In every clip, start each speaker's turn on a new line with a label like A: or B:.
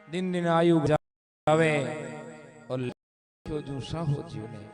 A: दिन दिन आयु जावे और जो साहो जीवने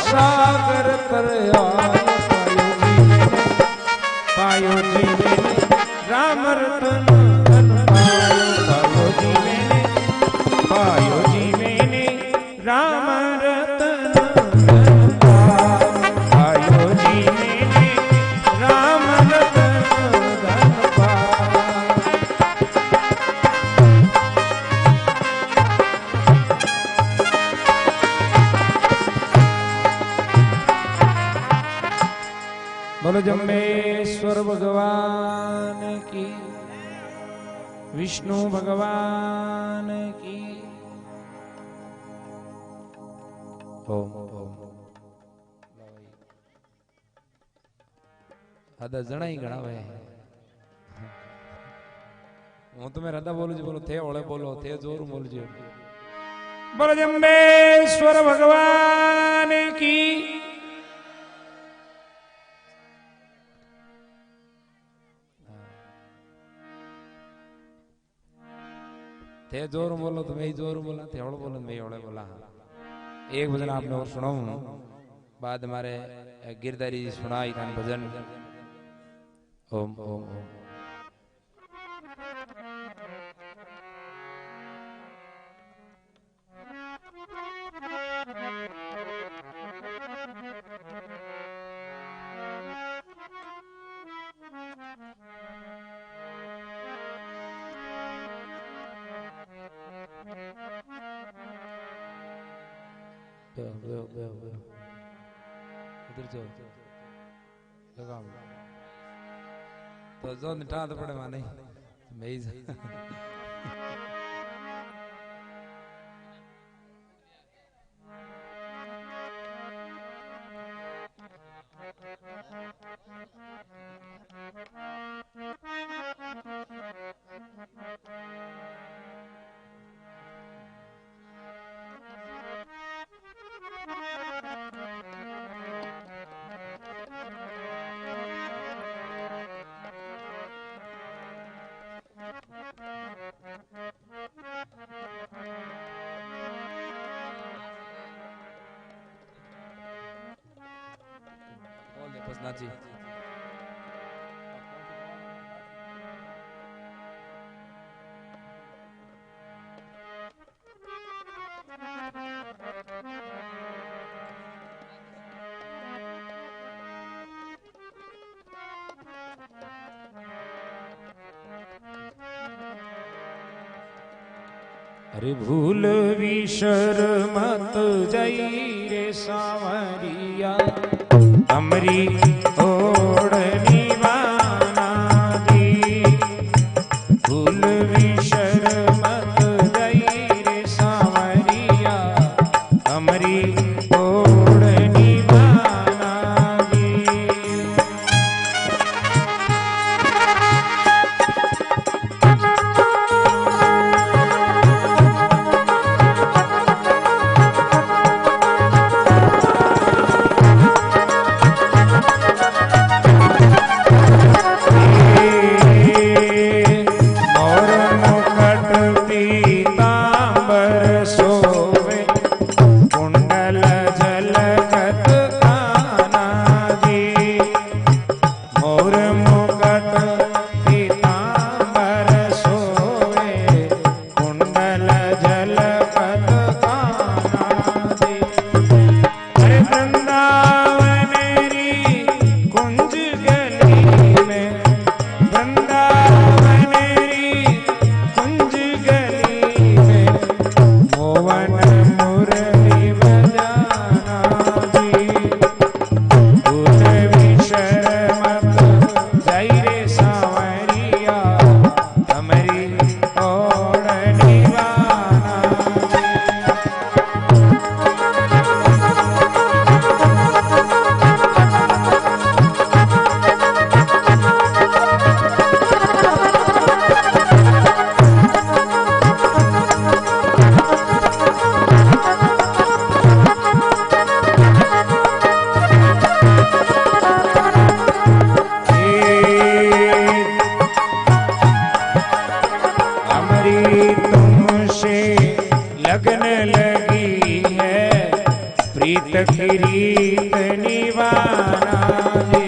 A: सागर कर पायो जीवे राम रतन पायो जीवे पायो जीवे राम रतन पायो जीवे राम रतन बोलो जम्बेश्वर भगवान की, विष्णु भगवान की। ओम ओम आधा जना ही गणा है। हूँ तो मैं रदा बोलू बोलो थे ओले बोलो थे जोर बोल जो। बोलो जम्बेश्वर भगवान की। थे जोर बोलो तो मैं जोर बोला, थे ओले बोलो मैं ओले बोला। एक भजन आपने और सुनाऊं, बाद हमारे गिरधारी जी सुनाई था भजन। ओम ओम ओम उधर जाओ लगाओ तो जो निठा तो पड़े माने मैं ही जी। अरे भूल विसर मत जाई रे सावरिया अमरी ओढ़नी बाना दी। भूल विसर मत जाई रे सावरिया अमरी ओढ़नी बाना दी। कुंडल जल
B: रीत की रीत निवारा जी।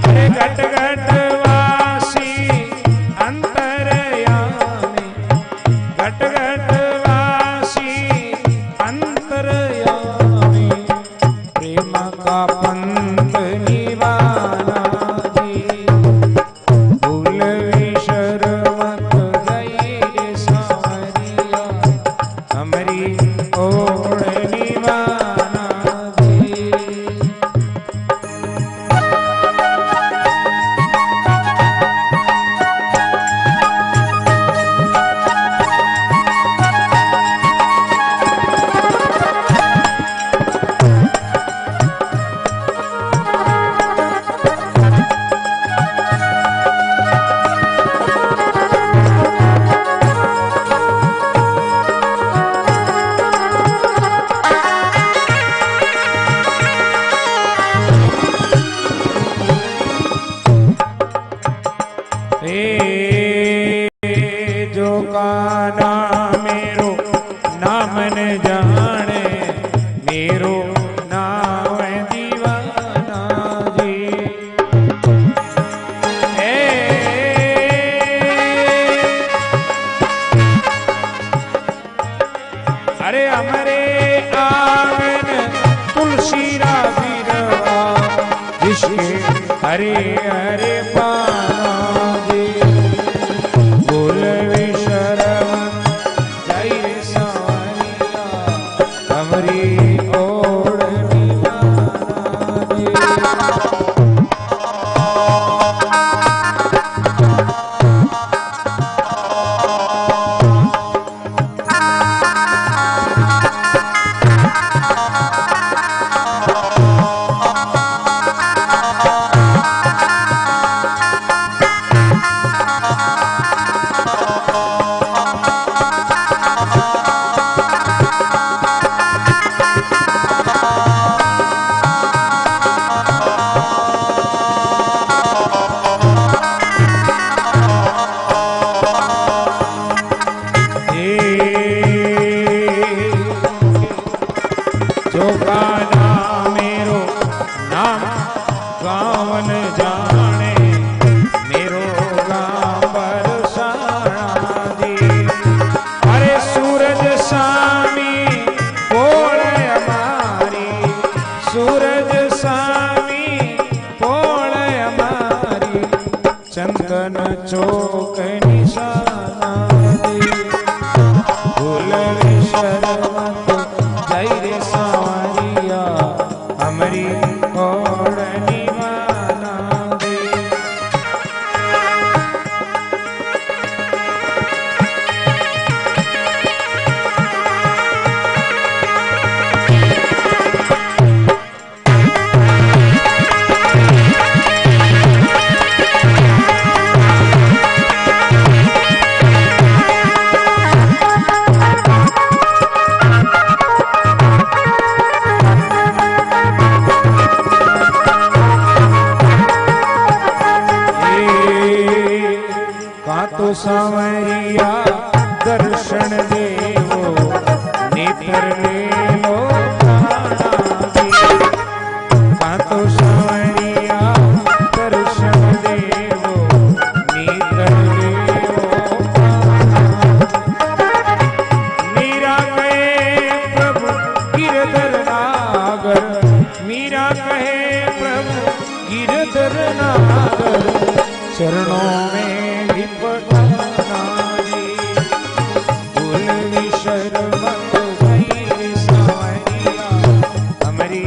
B: अरे घट घट वासी अंतरयामी, घट घट वासी अंतरयामी, प्रेम का पंथ निवारा जी। भूल विसर मत गई सावरिया, हमारी ओर निवारा जी। जो काना मेरो नाम न जाने, मेरो नाम दीवाना जी। अरे हमारे आंगन तुलसी रा बिरवा, जिसके हरे हरे पाना जी। बोल विशरम जय सावरिया, हमारी ओर निवारा जी। जो गाना मेरो नाम गावन जाने, मेरो गाँव बरसाना जी। अरे सूरज सामी पोल हमारी, सूरज सामी पोल हमारी, चंदन चौक निशाना जी। भूल विसर मत जय रे सावरिया, हमारी ओर निवारा जी। तो सावरिया दर्शन देवो, नेत्र ले लो प्राणा जी। तो सावरिया दर्शन देवो, नेत्र ले लो प्राणा। मीरा कहे प्रभु गिरधर नागर, मीरा कहे प्रभु गिरधर नागर, चरणों में लिपटना जी। भूल विसर मत गई सावरिया, हमारी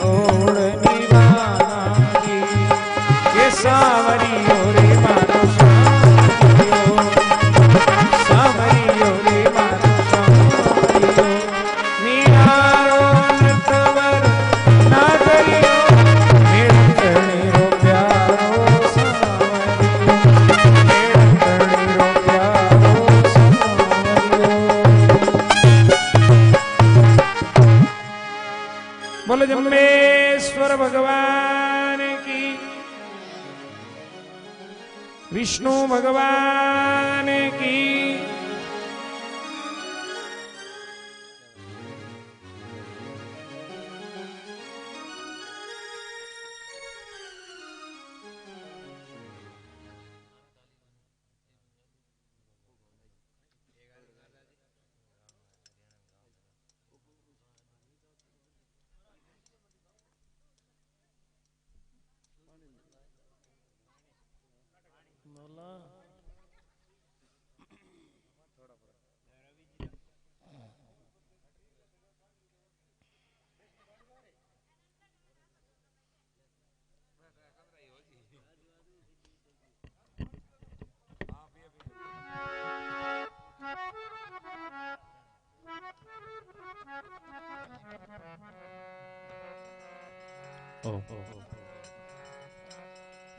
B: ओर निवारा जी। ये सावरियो रे मारो सावरियो, सावरियो रे मारो सावरियो, निहारो नटवर नागरियो, मेरे रो प्यारो सावरियो, मेरे रो प्यारो सावरियो। बोलो जम्बेश्वर भगवान की, विष्णु भगवान की।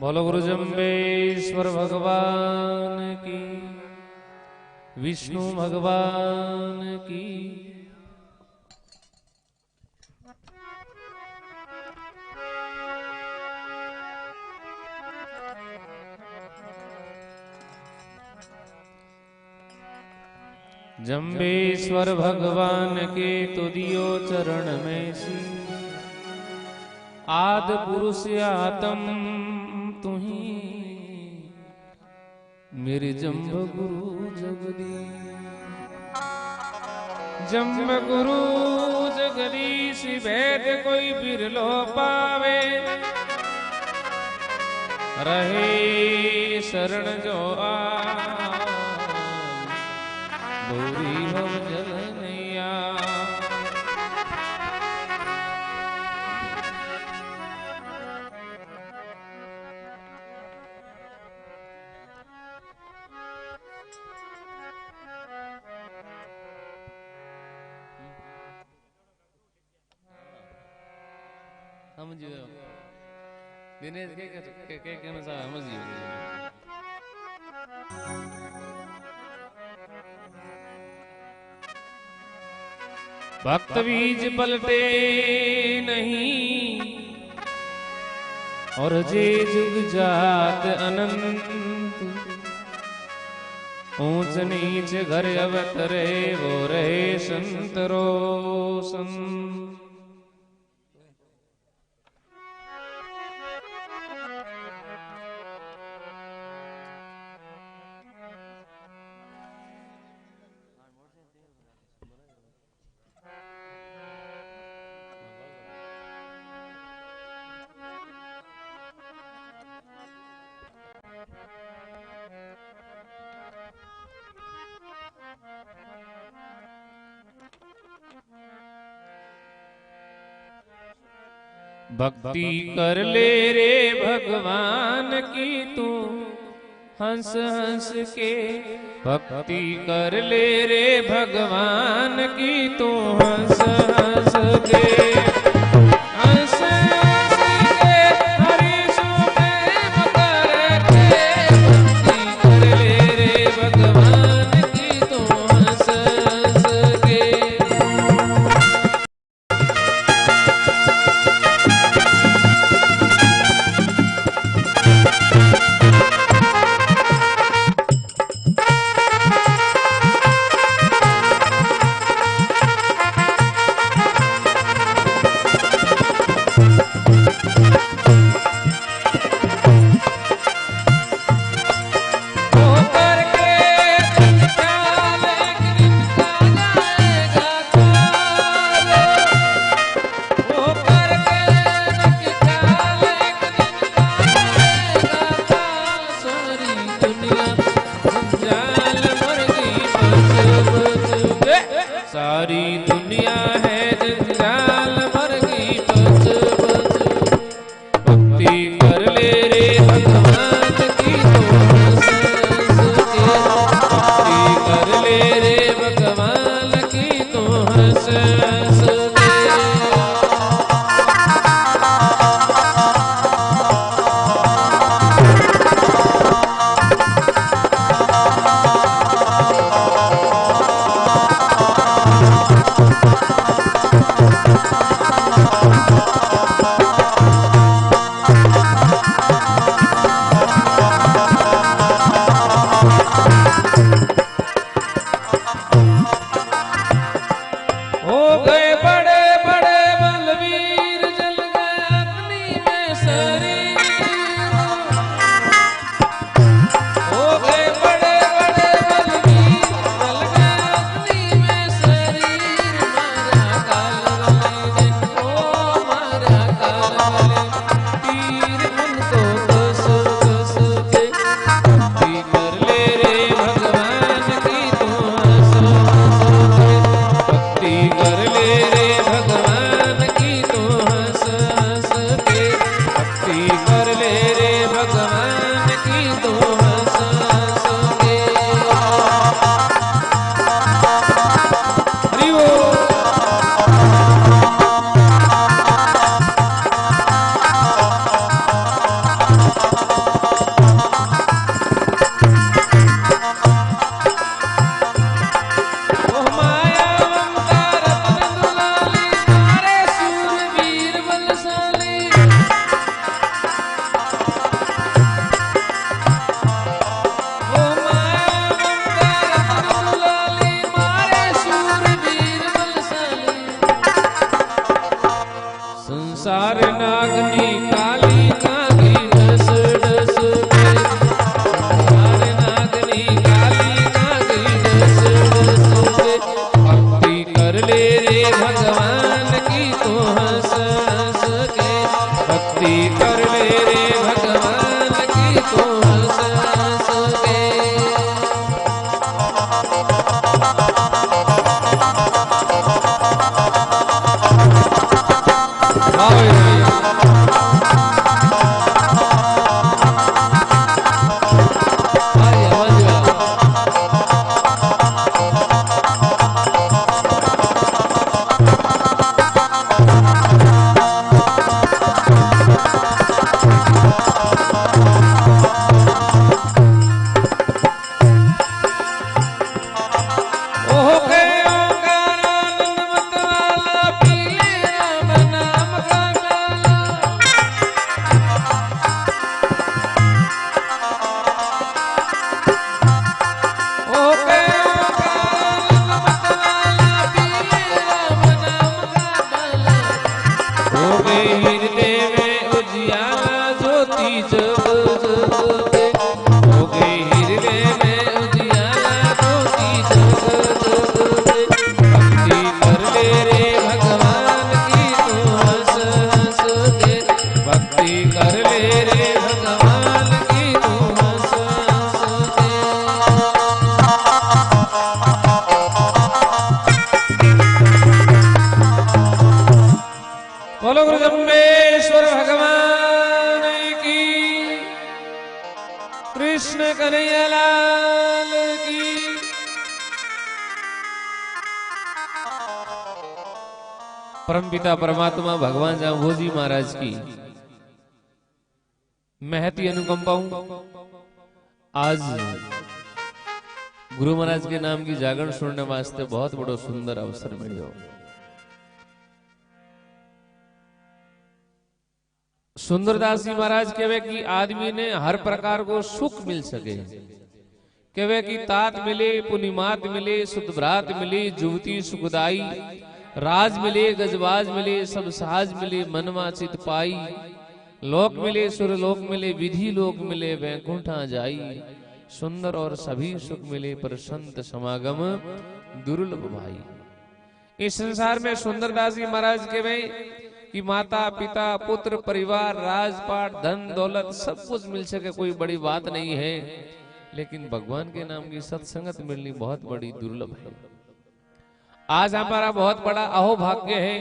B: बोलो गुरु जम्बेश्वर भगवान की, विष्णु भगवान की। जम्बेश्वर भगवान के तुदियो चरण में सी, आद पुरुष आत्म तुही, मेरे जम्ब गुरु जगदीश। जम्ब गुरु जगदीश भेद कोई बिरलो पावे, रहे शरण जो गौरी भव जलनैया। समझियो दिनेश के कहना सा समझियो। भक्त बीज पलटे नहीं, और जे जुग जात अनंत, ऊंच नीच घर अवतरे वो रहे संत रोशन। भक्ति कर ले रे भगवान की तू हंस हंस के, भक्ति कर ले रे भगवान की तू हंस हंस के, हंस हंस के हरि सो प्रेम करके। भक्ति कर ले रे भगवान की तू हंस हंस के। सारी दुनिया है जंजाल मर गई बच बच। भक्ति कर ले रे भगवान की तो हंस हंस के, भक्ति कर ले रे भगवान की तो हंस हंस के। संसार नागनी काली नागी डस डस के संसार नागनी काली नागी डस डस के भक्ति कर ले रे भगवान की तो हंस हंस के भक्ति कर ले रे भगवान की तो हंस हंस के बोलो गुरु जम्बेश्वर भगवान की कृष्ण कन्हैया लाल की परमपिता परमात्मा भगवान जाम्बोजी महाराज की महती अनुकंपाऊं आज गुरु महाराज के नाम की जागरण सुनने वास्ते बहुत बड़ो सुंदर अवसर मिलो। सुंदरदास जी महाराज कहवे कि आदमी ने हर प्रकार को सुख मिल सके, कहवे कि तात मिले, पुनिमात मिले, सुतभ्रात मिले, जुवती सुखदाई, राज मिले, गजबाज मिले, सब साज मिले, मनवा चित पाई, लोक मिले, सुरलोक मिले, विधि लोक मिले, वैकुंठा जाई, सुंदर और सभी सुख मिले, पर संत समागम दुर्लभ भाई। इस संसार में सुंदरदास जी महाराज कहवे कि माता पिता पुत्र परिवार राजपाट धन दौलत सब कुछ मिल सके कोई बड़ी बात नहीं है, लेकिन भगवान के नाम की सत्संगत मिलनी बहुत बड़ी दुर्लभ है। आज हमारा बहुत बड़ा अहोभाग्य है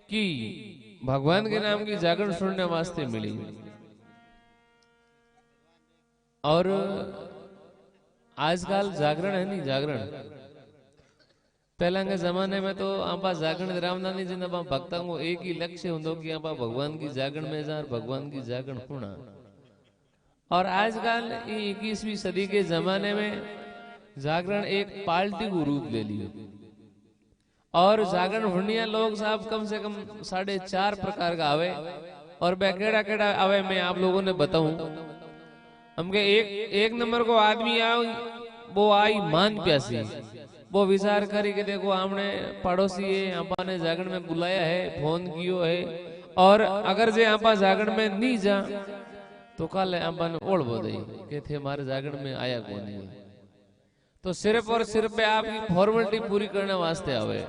B: कि भगवान के नाम की जागरण सुनने वास्ते मिली। और आजकल जागरण है नहीं, जागरण पहला के जमाने में तो आपा जागरण रामदानी जी ने भक्ता को एक ही लक्ष्य होंगे कि आपा भगवान की जागरण में जा, भगवान की जागरण होना। और आजकल 21वीं सदी के जमाने में जागरण एक पार्टी को रूप ले लिया और जागरण हुनिया लोग साहब कम से कम 4.5 प्रकार का आवे। और वह केड़ा केड़ा आवे मैं आप लोगों ने बताऊं। हमके एक नंबर को आदमी आओ, वो आई मान प्यासी, वो विचार करी कि देखो हमने पड़ोसी है आपा ने जागरण में बुलाया है, फोन कियो है, और अगर जे आपा जागरण में नहीं जा तो कल आपा ने ओढ़ बो दई के थे हमारे जागरण में आया कौन है। तो सिर्फ और सिर्फ पे आपकी फॉर्मेलिटी पूरी करने वास्ते आवे।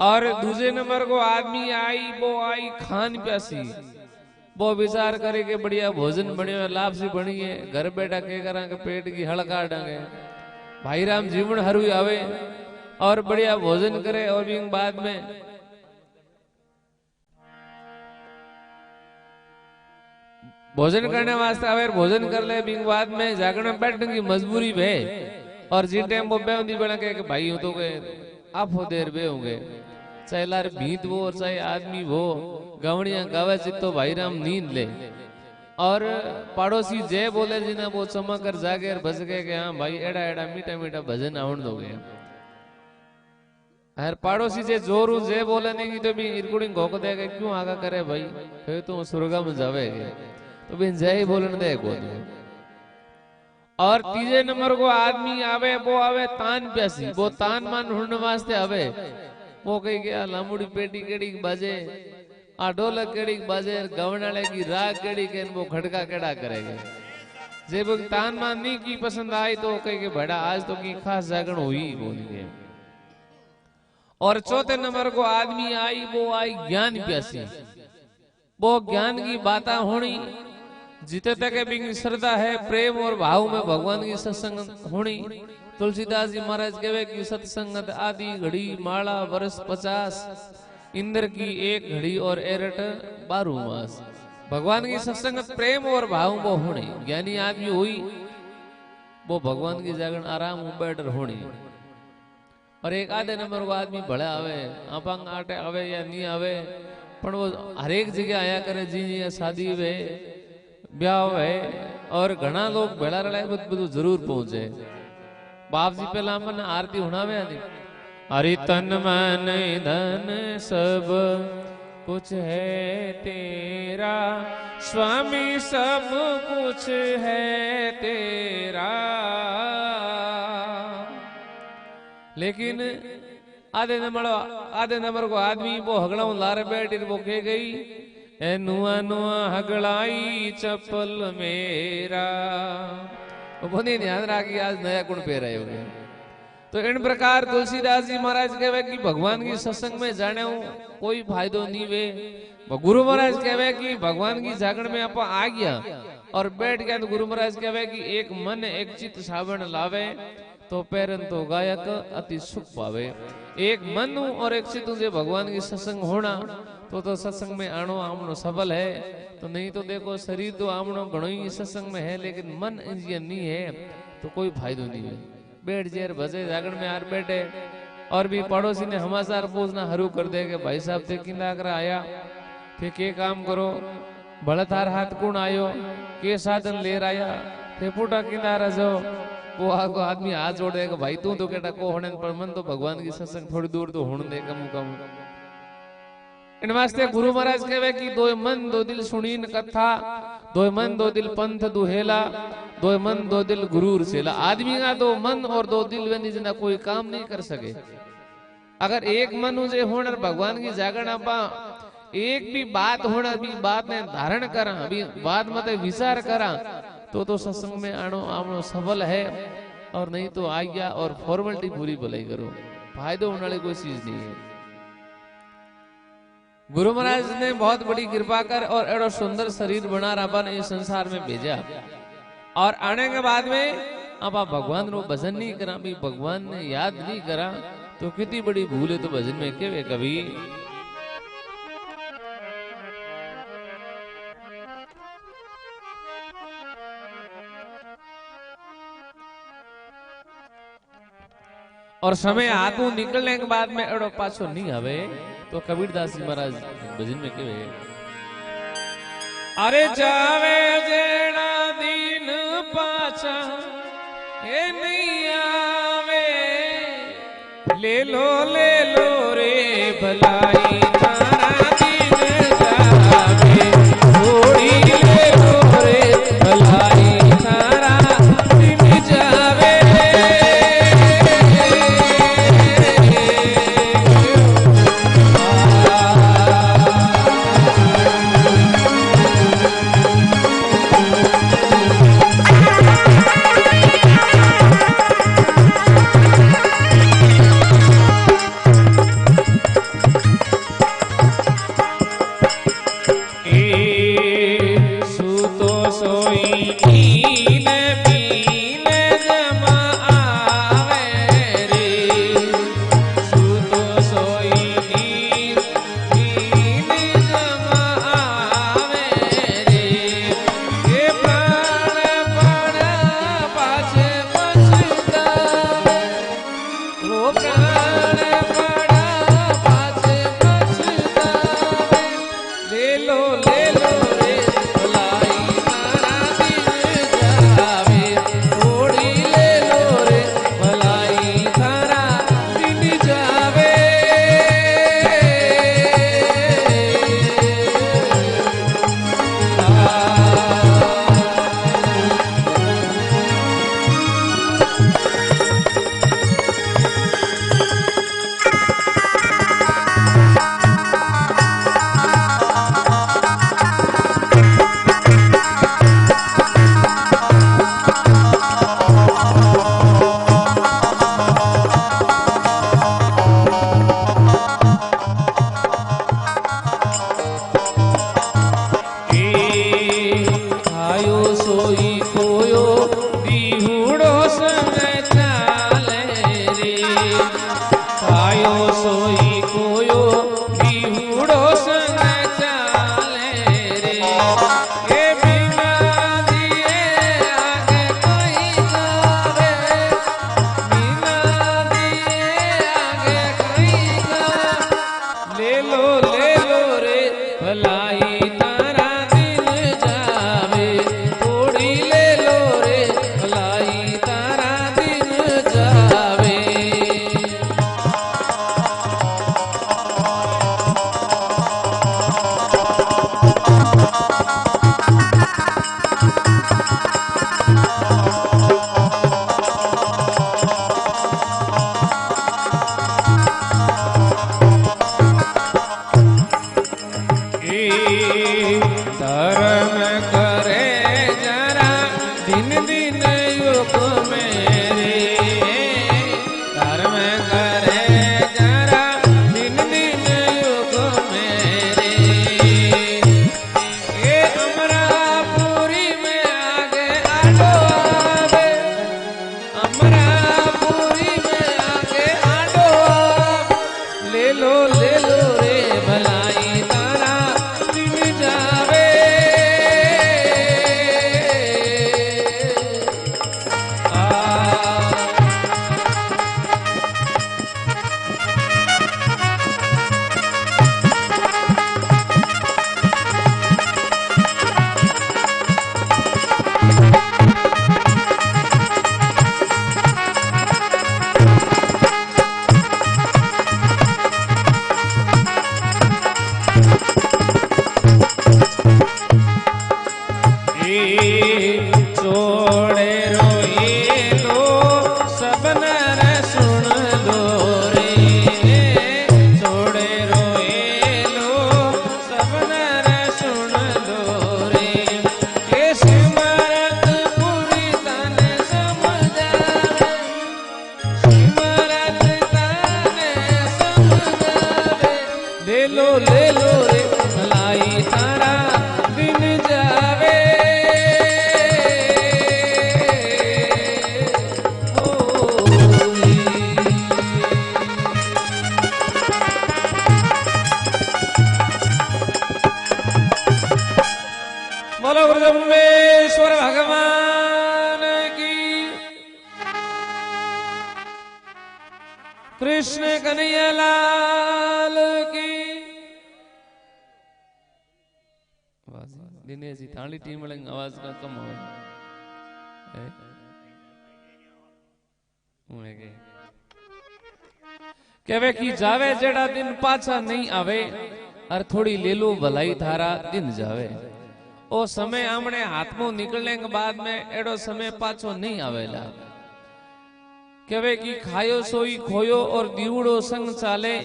B: और दूसरे नंबर को आदमी आई, वो आई खान प्यासी, वो विचार करे कि बढ़िया भोजन बनियो लाभ से बनी है, घर बैठा के करा के पेट की हड़का डांगे, भाई राम जीवन हरू आवे और बढ़िया भोजन करे। और भी बाद में भोजन करने वास्ते आवे, भोजन कर ले, भी बाद में जागरण में बैठने की मजबूरी है। और जिन टाइम वो बेउंदी बना के भाई हो तो गए आप हो देर बे होंगे, चाहे लार भीत वो और चाहे आदमी वो गवड़िया गावे चित्तो भाई राम नींद ले। और पड़ोसी जय बोले जिन्हें वो चमकर जागे और बज गए कि हाँ भाई एड़ा एड़ा मीठा मीठा भजन आवड़ दोगे। हर पड़ोसी जे जोरू जय बोले नहीं की तो भी रिकॉर्डिंग घोक देगा, क्यों आगा करे भाई, फिर तो सुरगा में जावे तो भी जय ही बोलने दे को। और तीसरे नंबर को आदमी आवे, वो आवे तान प्यासी, वो तान मान ढूंढने वास्ते आवे वो कही गया लामुड़ी पेटी केड़ी बाजे, आ ढोलक केड़ी बाजे, गवनाले की राग केड़ी के वो खड़का केड़ा करेगा। जे वो तान मान नहीं की पसंद आई तो कही के बड़ा आज तो की खास जागरण हुई बोली गए। और चौथे नंबर को आदमी आई, वो आई ज्ञान प्यासी। वो ज्ञान की बातें होनी, जिते तक भी श्रद्धा है, प्रेम और भाव में भगवान की सत्संग होनी। तुलसीदास जी महाराज कहवे कि सत्संगत आदि घड़ी माला वर्ष 50, इंद्र की एक घड़ी और एरट 12 मास। भगवान की सत्संगत प्रेम और भाव वो होनी। ज्ञानी आदमी हुई वो भगवान की जागरण आराम बैठर होनी। और एक आधे नंबर को आदमी भले आवे, अपंग आटे आवे या नहीं आवे, पर वो हरेक जगह आया करे। जी जी शादी वे ब्याह है और घना लोग भेड़ा रलाए બધું जरूर पहुंचे। बाप जी पहला मन आरती हुणावे आदि, हरि तन मन धन सब कुछ है तेरा, स्वामी सब कुछ है तेरा। लेकिन आधे नंबर को आदमी वो हगड़ा लारे बैठ वो कह गई, ए नुआ नुआ हगड़ाई चप्पल मेरा। बोनी ध्यान राखी आज नया गुण पे रहे हो। तो इन प्रकार तुलसीदास जी महाराज कहवे कि भगवान की सत्संग में जाने कोई फायदो नहीं वे। गुरु महाराज कहवे कि भगवान की जागरण में आप आ गया और बैठ गया तो गुरु महाराज कहवे कि एक मन एक चित्त सावण लावे तो पैरन तो गायक अति सुख पावे। एक मन और एक चित्त से भगवान की सत्संग होना तो सत्संग में आनो आमनो सबल है। तो नहीं तो देखो शरीर तो आमनो घणो ही सत्संग में है, लेकिन मन इंजिन नहीं है तो कोई फायदो नहीं है। बैठ जेर भजे जागरण में आर बैठे और भी पड़ोसी ने समाचार पूछना हरू कर दे के भाई साहब थे किंदा कर आया थे, के काम करो, भले थार हाथ कौन आयो, के साधन ले आया थे, फूटा किंदा रजो। वो आगो आदमी हाथ जोड़ देगा, भाई तू तो केटा को होने पर मन तो भगवान की सत्संग थोड़ी दूर तो होने दे कम कम। इन वास्ते गुरु महाराज कहवे कि दो मन दो दिल सुनीन कथा, दो मन दो दिल पंथ दुहेला, दो मन दो दिल गुरूर सेला। आदमी का दो मन और दो दिल वे निजना कोई काम नहीं कर सके। अगर एक मन उसे होना भगवान की जागरण आपा एक भी बात होना भी बात ने धारण करा अभी बात मत विचार करा तो सत्संग में आनो आमनो सफल है। और नहीं तो आ गया और फॉर्मेलिटी पूरी भलाई करो, फायदो होने वाली कोई चीज नहीं है। गुरु महाराज ने बहुत बड़ी कृपा कर और एडो सुंदर शरीर बना रहा इस संसार में भेजा। और आने के बाद में अब आप भगवान रो भजन नहीं करा, भी भगवान ने याद नहीं करा तो कितनी बड़ी भूल है। तो भजन में के कभी और समय हाथों निकलने के बाद में एडो पाछो नहीं आवे तो कबीरदास जी महाराज भजन में कहे, अरे जावे जेड़ा दिन पाछा ए नहीं आवे, ले लो रे भलाई तारा दिन जावे, थोड़ी ले लो रे भलाई तारा दिन जावे। ले लो रे भलाई तारा दिन जावे ले लो रे भलाई तारा दिन जावे बोलो ब्रह्मेश्वर भगवान की कृष्ण कन्हैया लाल की दिनेश जी थाली टीम वाले आवाज का कम हो कहवे कि जावे जेड़ा दिन पाछा नहीं आवे और थोड़ी ले लो भलाई थारा दिन जावे ओ समय आमने हाथ में निकलने के बाद में एडो समय पाछो नहीं आवेला कहवे कि खायो सोई खोयो और दीवड़ो संग चाले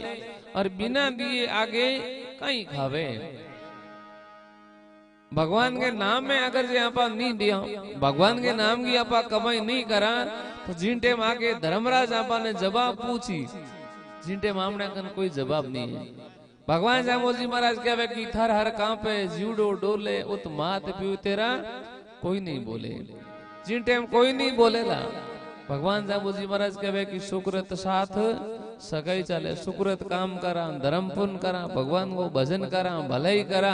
B: और बिना दिए आगे कहीं खावे भगवान के नाम में अगर जे आपा नहीं दिया भगवान के नाम की आपा कमाई नहीं करा तो जिन टाइम आके धर्मराज आपा ने जवाब पूछी जिन टाइम हमने कोई जवाब नहीं है भगवान जामोजी महाराज कहवे कि थर हर कांपे जीवड़ो डोले उत मात पीऊ तेरा कोई नहीं बोले जिन टाइम कोई नहीं बोलेला भगवान जामोजी महाराज कहवे कि सुकृत साथ सगाई चले सुकृत काम करा धर्म पुण्य करा भगवान को भजन करा भलाई करा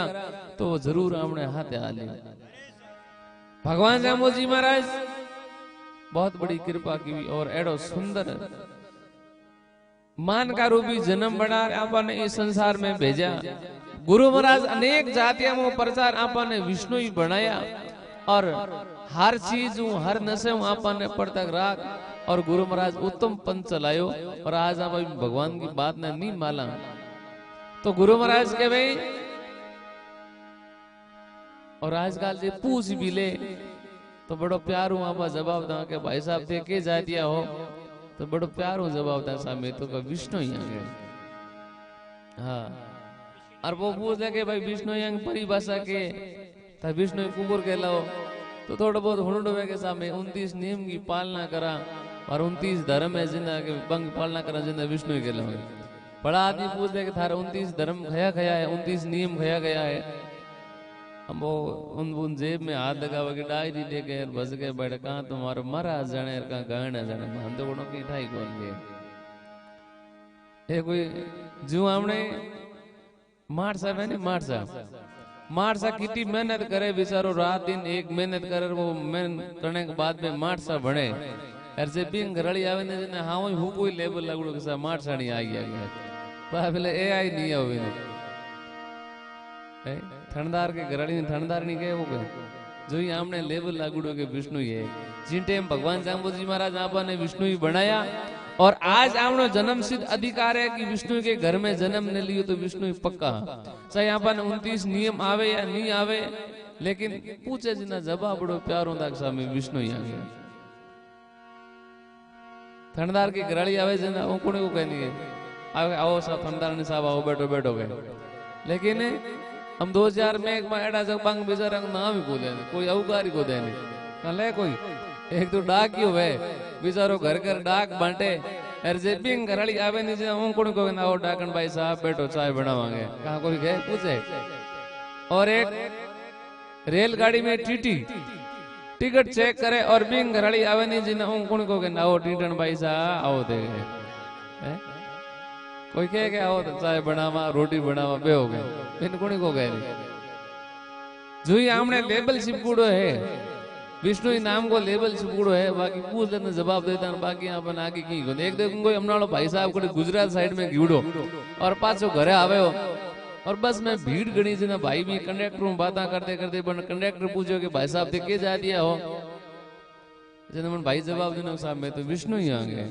B: तो जरूर हमने हाथ आले भगवान जामोजी महाराज बहुत बड़ी कृपा की और एडो सुंदर मान का रूपी जन्म बना आपने इस संसार में भेजा गुरु महाराज अनेक जातियों में प्रचार आपने विष्णु ही बनाया और हर चीज हर नशे आपने पड़तक राख और गुरु महाराज उत्तम पंथ चलायो और आज आप भगवान की बात ने नहीं माला तो गुरु महाराज के भाई और आजकल जे पूछ भी ले तो बड़ो प्यार हूँ आप जवाब दा के भाई साहब थे के जा दिया हो तो बड़ो प्यार हूँ जवाब दा सामने तो का विष्णु ही आगे हाँ और वो पूछ ले के भाई विष्णु यंग परिभाषा के था विष्णु कुकुर के लाओ तो थोड़ा बहुत हुनडो के सामने 29 नियम की पालना करा और 29 धर्म है जिन्ना के बंग पालना करा जिन्ना विष्णु के लाओ बड़ा आदमी पूछ ले के थारा 29 धर्म खया खया है 29 नियम खया गया है हम वो उन जेब में हाथ लगा के डायरी लेके बस के बैठ कहाँ तुम्हारा मरा जाने का गाना जाने हम तो गुणों की ठाई कौन के ये कोई जो हमने मार साहब है नहीं मार सा कितनी मेहनत करे बेचारो रात दिन एक मेहनत करे वो मेहनत करने के बाद में मार सा बने ऐसे भी घरड़ी आवे ने जने हाँ वही हु कोई लेबल लगड़ो के सा मार साड़ी आ गया पहले एआई नहीं आवे ने ठंडार के घरड़ी ठंडार नहीं गए वो गए जो ही हमने लेबल लागुड़ो के विष्णु ही है जिन टाइम भगवान जाम्बोजी महाराज आपने विष्णु ही बनाया और आज आपनो जन्म सिद्ध अधिकार है कि विष्णु के घर में जन्म ने लियो तो विष्णु ही पक्का चाहे आपने 29 नियम आवे या नहीं आवे लेकिन पूछे जिना जवाब बड़ो प्यार होता सामने विष्णु ही आ गया ठंडार की घरड़ी आवे जना वो कोने को कहनी है आओ साहब ठंडार ने साहब आओ बैठो बैठो गए लेकिन हम 2000 में एक एडा जग बंग बेचारा नाम ही बोले कोई अवगारी को देने कल कोई एक तो डाक ही हुए बेचारो घर घर डाक बांटे अरे जे भी घरड़ी आवे नहीं जे हम कोण को ना डाकन भाई साहब बैठो चाय बनावांगे कहां कोई गए पूछे और एक रेलगाड़ी में टीटी टिकट चेक करे और भी घरड़ी आवे नहीं जिन हम कोण को ना टीटन भाई साहब आओ दे कोई कहे क्या हो तो चाय बनावा रोटी बनावा बे हो गए बिन कोणी को गए जो ही हमने लेबल चिपकूड़ो है विष्णु ही नाम को लेबल चिपकूड़ो है बाकी पूछ लेते जवाब देता बाकी अपन आगे की को एक देखो कोई हमनालो भाई साहब को गुजरात साइड में गीड़ो और पाछो घरे आवे हो और बस मैं भीड़ गणी थी ना भाई भी कंडक्टर में बातें करते करते कंडक्टर पूछो कि भाई साहब थे के जा दिया हो जन भाई जवाब देना साहब मैं तो विष्णु ही आ गए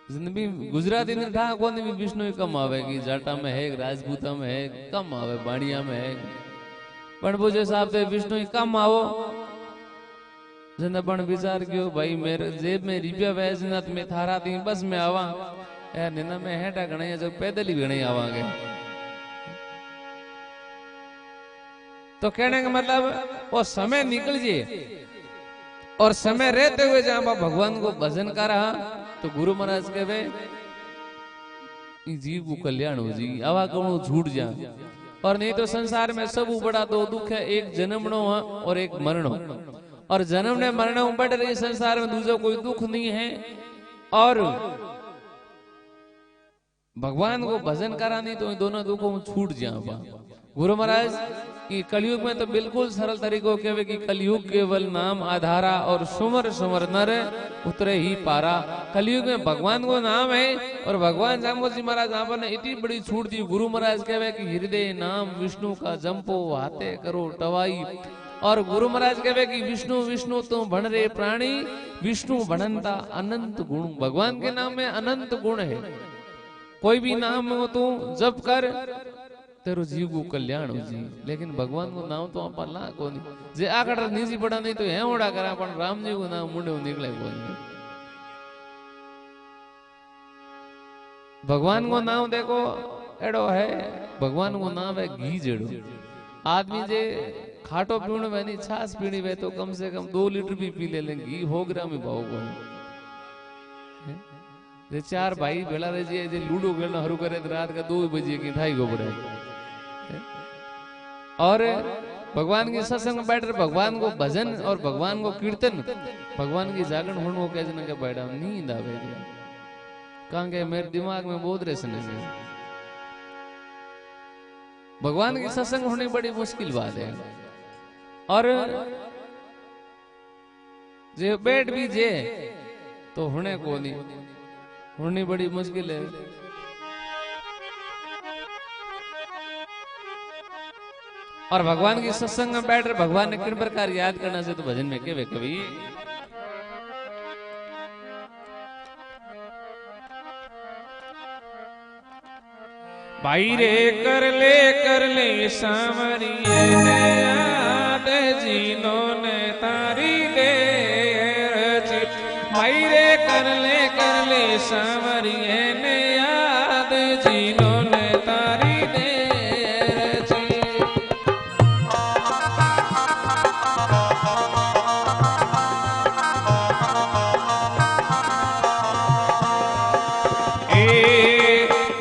B: जिंदगी गुजराती ने ठा कोने भी विष्णु ही कम आवेगी जाटा में है राजपूता में है कम आवे बाड़िया में है पण पूछे साहब थे विष्णु ही कम आओ जन पण विचार क्यों भाई मेरे जेब में रुपया वैस ना मैं थारा थी बस मैं आवा यार निना में हेटा गणे जो पैदल ही गणे आवांगे तो कहने का मतलब वो समय निकल जे और समय रहते हुए जहां भगवान को भजन कर रहा तो गुरु महाराज कहे जीव को कल्याण हो जी आवा कौन झूठ जा और नहीं तो संसार में सब बड़ा दो दुख है एक जन्मनो और एक मरणो और जन्म ने मरण बढ़ रही संसार में दूसरा कोई दुख नहीं है और भगवान को भजन करा नहीं तो दोनों दुखों में छूट जा गुरु महाराज कि कलयुग में तो बिल्कुल सरल तरीकों के कि कलयुग केवल नाम आधारा और सुमर सुमर नर उतरे ही पारा कलयुग में भगवान को नाम है और भगवान जाम्बो जी महाराज यहाँ पर इतनी बड़ी छूट दी गुरु महाराज कहे कि हृदय नाम विष्णु का जंपो हाथे करो टवाई और गुरु महाराज कहे कि विष्णु विष्णु तू भण रे प्राणी विष्णु भणंता अनंत गुण भगवान के नाम में अनंत गुण है कोई भी नाम हो तू जप कर तेरो जीव को कल्याण हो जी लेकिन भगवान को नाम तो आप ला को नहीं जे आकड़ नीजी पड़ा नहीं तो है ओड़ा करा पण राम जी को नाम मुंडे निकले को नहीं भगवान को नाम देखो एड़ो है भगवान को नाम है घी जेड़ो आदमी जे खाटो पीने में नहीं छाछ पीनी वे तो कम से कम 2 लीटर भी पी ले लेंगे घी हो ग्राम में भाव को जे 4 भाई भेला रह जे जे लूडो खेलना हरू करे रात का 2 बजे की ढाई को पड़े और भगवान के सत्संग में बैठ रहे भगवान को भजन और भगवान को कीर्तन भगवान की जागरण होने को कैसे न बैठा नींद आवे कहां के मेरे दिमाग में बहुत रेसन है भगवान की सत्संग होनी बड़ी मुश्किल बात है और जे बैठ भी जे तो होने को नहीं होनी बड़ी मुश्किल है और भगवान की सत्संग में बैठ रहे भगवान ने किन प्रकार याद करना से तो भजन में के वे कवि भाई रे कर ले सामरिए ने याद जीनो ने तारी दे भाई रे कर ले सामरिए ने याद जीनो ने तारी दे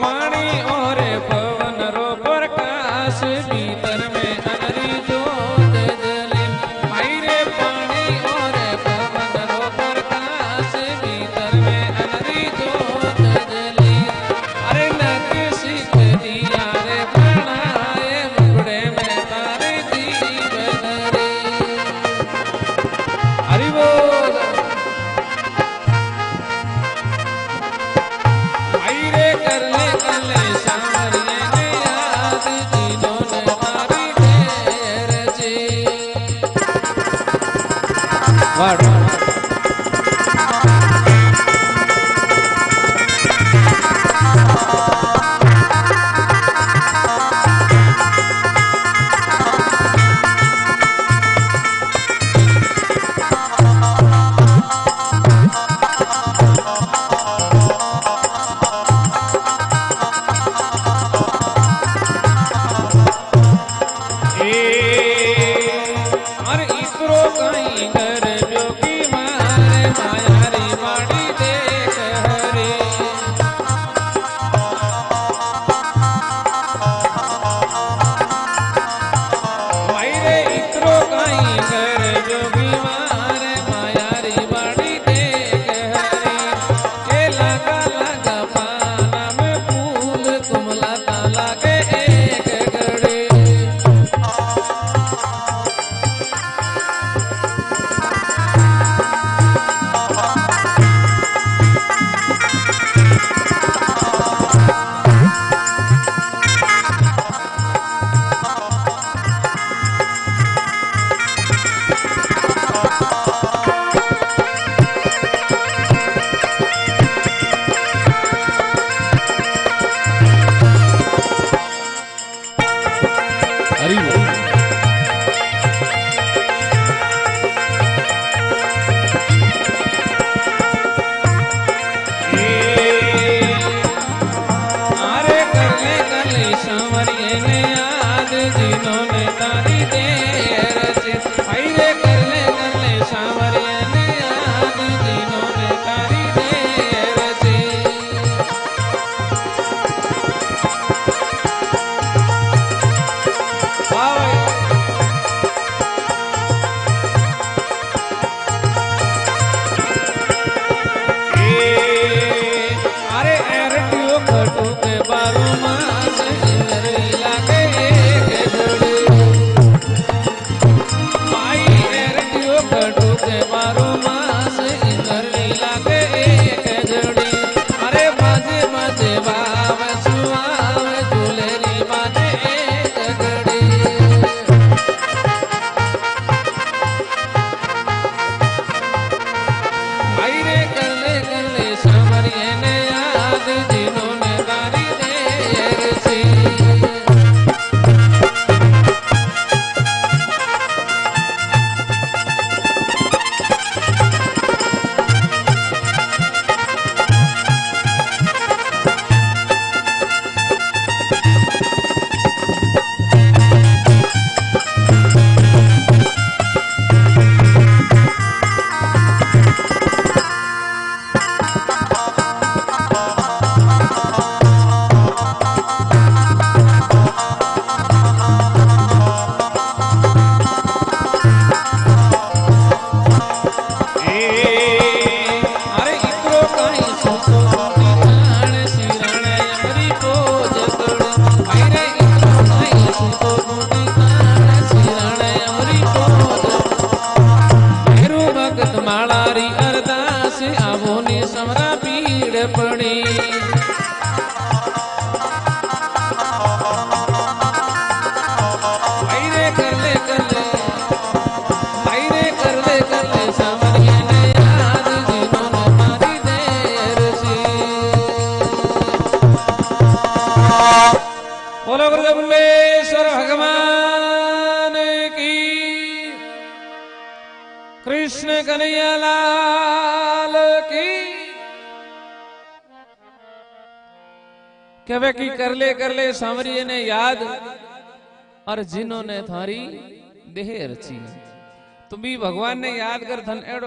B: पानी और पवन रो प्रकाश भीतर में अनरी जोत जले जाता लागे एक घड़ी बोलो गुरुदेवलेश्वर भगवान की कृष्ण कन्हैया लाल की कहवे की कर ले सांवरिये ने याद और जिन्होंने थारी देह रची तुम भी भगवान ने याद कर धन एड़ो